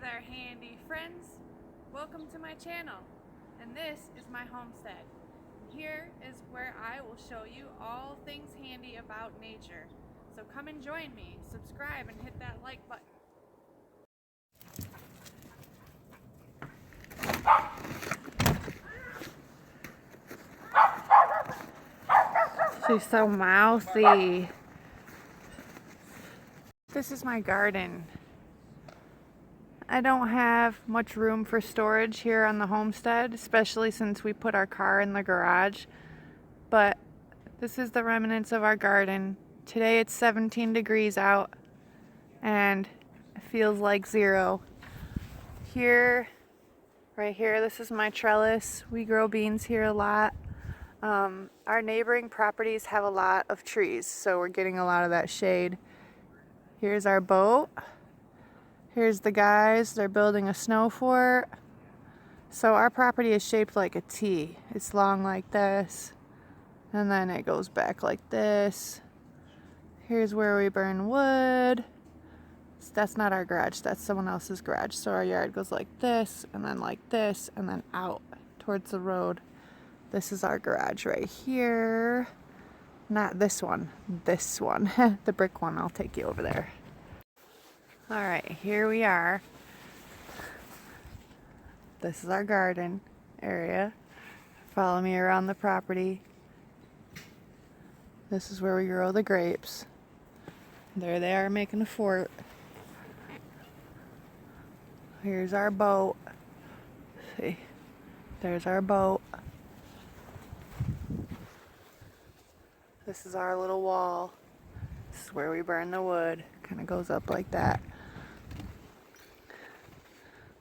there, handy friends. Welcome to my channel, and this is my homestead. Here is where I will show you all things handy about nature. So come and join me, subscribe, and hit that like button. She's so mouthy. This is my garden. I don't have much room for storage here on the homestead, especially since we put our car in the garage. But this is the remnants of our garden. Today it's 17 degrees out and it feels like zero. Here, right here, this is my trellis. We grow beans here a lot. Our neighboring properties have a lot of trees, so we're getting a lot of that shade. Here's our boat. Here's the guys, they're building a snow fort. So our property is shaped like a T. It's long like this, and then it goes back like this. Here's where we burn wood. That's not our garage, that's someone else's garage. So our yard goes like this, and then out towards the road. This is our garage right here. Not this one, this one. The brick one, I'll take you over there. Alright, here we are. This is our garden area. Follow me around the property. This is where we grow the grapes. There they are making a fort. Here's our boat. See, there's our boat. This is our little wall. This is where we burn the wood. Kind of goes up like that.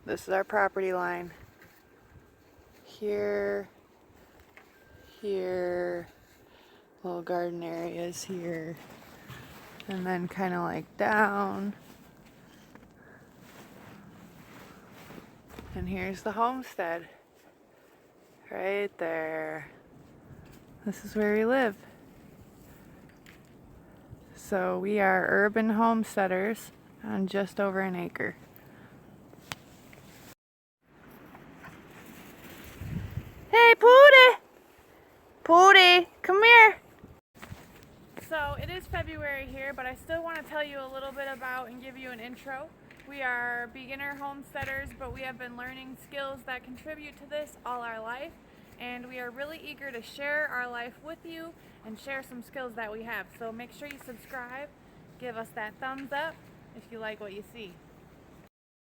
This is our property line. Here, little garden areas here, and then kind of like down. And here's the homestead, right there. This is where we live. So we are urban homesteaders on just over an acre. Hey, Pootie! Pootie, come here! So it is February here, but I still want to tell you a little bit about and give you an intro. We are beginner homesteaders, but we have been learning skills that contribute to this all our life. And we are really eager to share our life with you and share some skills that we have. So make sure you subscribe, give us that thumbs up if you like what you see.